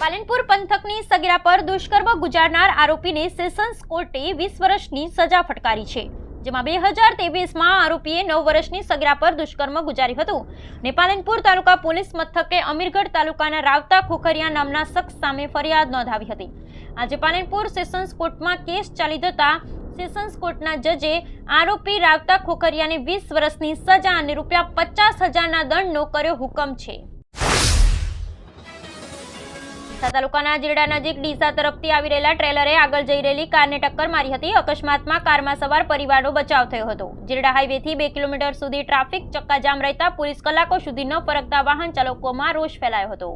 પાલનપુર પંથકની સગીરા પર દુષ્કર્મ ગુજારનાર આરોપીને સેશન્સ કોર્ટે 20 વર્ષની સજા ફટકારી છે, જેમાં 2023માં આરોપીએ 9 વર્ષની સગીરા પર દુષ્કર્મ ગુજાર્યું હતું ને પાલનપુર તાલુકા પોલીસ મથકે અમીરગઢ તાલુકાના રાવતા ખોખરિયા નામના શખ્સ સામે ફરિયાદ નોંધાવી હતી। આજે પાલનપુર સેશન્સ કોર્ટમાં કેસ ચાલી જતા સેશન્સ કોર્ટના જજે આરોપી રાવતા ખોખરિયાને 20 વર્ષની સજા અને ₹50,000ના દંડનો કર્યો હુકમ છે। તાલુકાના જીરડા નજીક ડીસા તરફથી આવી રહેલા ટ્રેલરે આગળ જઈ રહેલી કારને ટક્કર મારી હતી। અકસ્માતમાં કારમાં સવાર પરિવારનો બચાવ થયો હતો। જીરડા હાઈવેથી 2 કિલોમીટર સુધી ટ્રાફિક ચક્કાજામ રહેતા પોલીસ કલાકો સુધી ન ફરકતા વાહન ચાલકોમાં રોષ ફેલાયો હતો।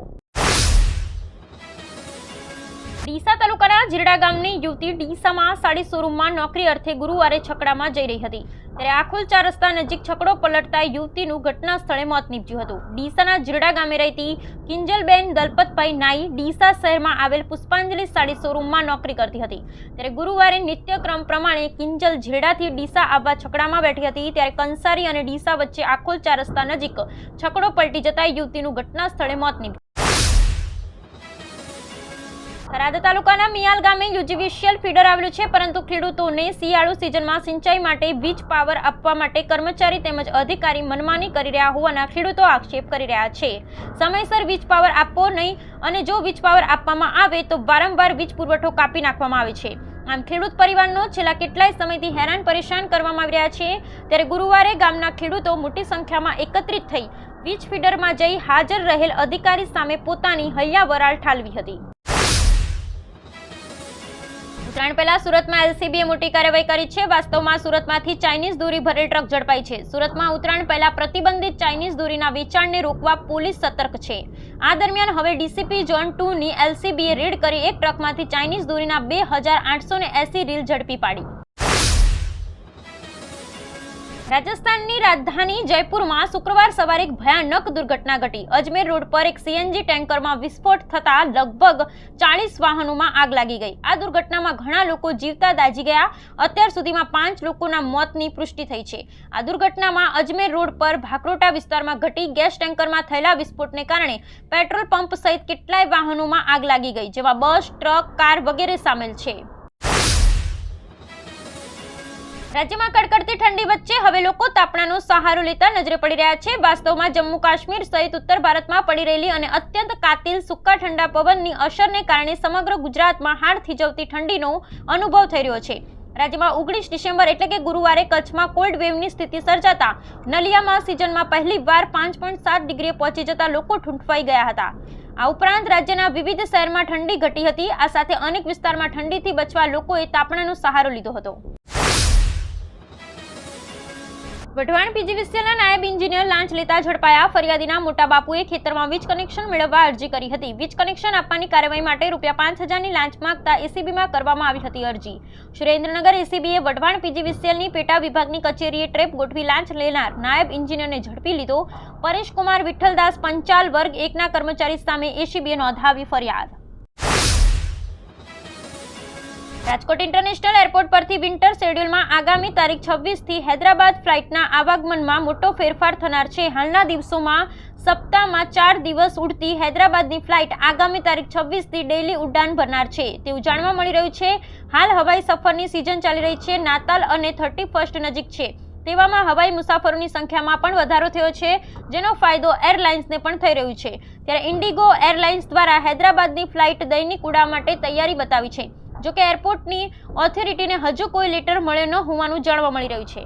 ડીસા તાલુકાના જીરડા ગામની યુવતી ડીસામાં સાડી શોરૂમમાં નોકરી અર્થે ગુરુવારે છકડામાં જઈ રહી હતી, ત્યારે આખુલ 4 રસ્તા નજીક છકડો પલટતા યુવતીનું ઘટના સ્થળે મોત નીપજ્યું હતું। ડીસાના જીરડા ગામે રહેતી કિંજલબેન દલપતભાઈ નાઈ ડીસા શહેરમાં આવેલ પુષ્પાંજલિ સાડી શોરૂમમાં નોકરી કરતી હતી, ત્યારે ગુરુવારે નિત્યક્રમ પ્રમાણે કિંજલ જીરડાથી ડીસા આવવા છકડામાં બેઠી હતી, ત્યારે કંસારી અને ડીસા વચ્ચે આખુલ 4 રસ્તા નજીક છકડો પલટી જતા યુવતીનું ઘટના સ્થળે મોત નીપજ્યું। થરાદ તાલુકાના મિયાલ ગામે યુજીવીસીએલ ફીડર આવેલું છે, પરંતુ ખેડૂતોને શિયાળુ સિઝનમાં સિંચાઈ માટે વીજ પાવર આપવા માટે કર્મચારી તેમજ અધિકારી મનમાની કરી રહ્યા હોવાના ખેડૂતો આક્ષેપ કરી રહ્યા છે। સમયસર વીજ પાવર આપવો નહીં અને જો વીજ પાવર આપવામાં આવે તો વારંવાર વીજ પુરવઠો કાપી નાખવામાં આવે છે। આમ ખેડૂત પરિવારનો છેલ્લા કેટલાય સમયથી હેરાન પરેશાન કરવામાં આવી રહ્યા છે, ત્યારે ગુરુવારે ગામના ખેડૂતો મોટી સંખ્યામાં એકત્રિત થઈ વીજ ફીડરમાં જઈ હાજર રહેલ અધિકારી સામે પોતાની હૈયાવરાળ ઠાલવી હતી। ઉત્તરાયણ પહેલા સુરતમાં એલસીબીએ મોટી કાર્યવાહી કરી છે। વાસ્તવમાં સુરતમાંથી ચાઇનીઝ દોરી ભરેલ ટ્રક ઝડપાઈ છે। સુરતમાં ઉત્તરાયણ પહેલા પ્રતિબંધિત ચાઇનીઝ દોરીના વેચાણને રોકવા પોલીસ સતર્ક છે। આ દરમિયાન હવે ડીસીપી ઝોન 2 ની એલસીબીએ રેડ કરી એક ટ્રકમાંથી ચાઇનીઝ દોરીના 2880 રીલ ઝડપી પાડી। રાજસ્થાનની રાજધાની જયપુરમાં શુક્રવાર સવારે એક ભયાનક દુર્ઘટના ઘટી। અજમેર રોડ પર એક સીએનજી ટેન્કરમાં વિસ્ફોટ થતા લગભગ 40 વાહનોમાં આગ લાગી ગઈ। આ દુર્ઘટનામાં ઘણા લોકો જીવતા દાઝી ગયા। અત્યાર સુધીમાં 5 લોકોના મોતની પુષ્ટિ થઈ છે। આ દુર્ઘટનામાં અજમેર રોડ પર ભાકરોટા વિસ્તારમાં ઘટી। ગેસ ટેન્કરમાં થયેલા વિસ્ફોટને કારણે પેટ્રોલ પંપ સહિત કેટલાય વાહનોમાં આગ લાગી ગઈ, જેમાં બસ, ટ્રક, કાર વગેરે સામેલ છે। રાજ્યમાં કડકડતી ઠંડી વચ્ચે હવે લોકો તાપણાનો સહારો લેતા નજરે પડી રહ્યા છે। વાસ્તવમાં જમ્મુ કાશ્મીર સહિત ઉત્તર ભારતમાં પડી રહેલી અને અત્યંત કાતિલ સૂકા ઠંડા પવનની અસરને કારણે સમગ્ર ગુજરાતમાં હાડ થીજવતી ઠંડીનો અનુભવ થઈ રહ્યો છે। રાજ્યમાં 19 ડિસેમ્બર એટલે કે ગુરુવારે કચ્છમાં કોલ્ડ વેવની સ્થિતિ સર્જાતા નલિયામાં સિઝનમાં પહેલીવાર 5.7 ડિગ્રીએ પહોંચી જતા લોકો ઠૂંઠવાઈ ગયા હતા। આ ઉપરાંત રાજ્યના વિવિધ શહેરમાં ઠંડી ઘટી હતી। આ સાથે અનેક વિસ્તારમાં ઠંડીથી બચવા લોકોએ તાપણાનો સહારો લીધો હતો। વઢવાણ પીજીવીસીએલના નાયબ એન્જિનિયર લાંચ લેતા ઝડપાયા। ફરિયાદીના મોટા બાપુએ ખેતરમાં વીજ કનેક્શન મેળવવા અરજી કરી હતી। વીજ કનેક્શન આપવાની કાર્યવાહી માટે ₹5,000ની લાંચ માંગતા એસીબીમાં કરવામાં આવી હતી અરજી। સુરેન્દ્રનગર એસીબીએ વઢવાણ પીજીવીસીએલની પેટા વિભાગની કચેરીએ ટ્રેપ ગોઠવી લાંચ લેનાર નાયબ એન્જિનિયરને ઝડપી લીધો। પરેશકુમાર વિઠ્ઠલદાસ પંચાલ વર્ગ 1ના કર્મચારી સામે એસીબીએ નોંધાવી ફરિયાદ। રાજકોટ ઇન્ટરનેશનલ એરપોર્ટ પરથી વિન્ટર શેડ્યુલમાં આગામી તારીખ 26થી હૈદરાબાદ ફ્લાઇટના આવાગમનમાં મોટો ફેરફાર થનાર છે। હાલના દિવસોમાં સપ્તાહમાં 4 દિવસ ઉડતી હૈદરાબાદની ફ્લાઇટ આગામી તારીખ 26થી ડેઇલી ઉડાન ભરનાર છે તેવું જાણવા મળી રહ્યું છે। હાલ હવાઈ સફરની સિઝન ચાલી રહી છે। નાતાલ અને 31st નજીક છે, તેવામાં હવાઈ મુસાફરોની સંખ્યામાં પણ વધારો થયો છે, જેનો ફાયદો એરલાઇન્સને પણ થઈ રહ્યું છે। ત્યારે ઇન્ડિગો એરલાઇન્સ દ્વારા હૈદરાબાદની ફ્લાઇટ દૈનિક ઉડાન માટે તૈયારી બતાવી છે, જોકે એરપોર્ટની ઓથોરિટીને હજુ કોઈ લેટર મળ્યો ન હોવાનું જાણવા મળી રહ્યું છે।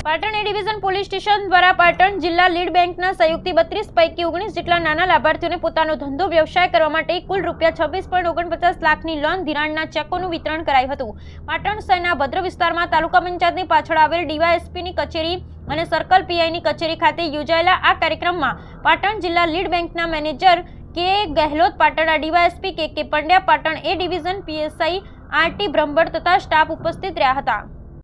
પાટણ એ ડિવિઝન પોલીસ સ્ટેશન દ્વારા પાટણ જિલ્લા લીડ બેંકના સહયોગથી 32 પૈકી 19 જેટલા નાના લાભાર્થીઓને પોતાનો ધંધો વ્યવસાય કરવા માટે કુલ ₹26.49 લાખની લોન ધિરાણના ચેકોનું વિતરણ કરાયું હતું। પાટણ શહેરના ભદ્ર વિસ્તારમાં તાલુકા પંચાયતની પાછળ આવેલ ડીવાયએસપીની કચેરી અને સર્કલ પીઆઈની કચેરી ખાતે યોજાયેલા આ કાર્યક્રમમાં પાટણ જિલ્લા લીડ બેંકના મેનેજર કે ગહેલોત પાટણ, ડીવાયએસપી કે પંડ્યા પાટણ એ ડિવિઝન, પીએસઆઈ આરટી બ્રહ્મભટ્ટ તથા સ્ટાફ ઉપસ્થિત રહ્યા હતા।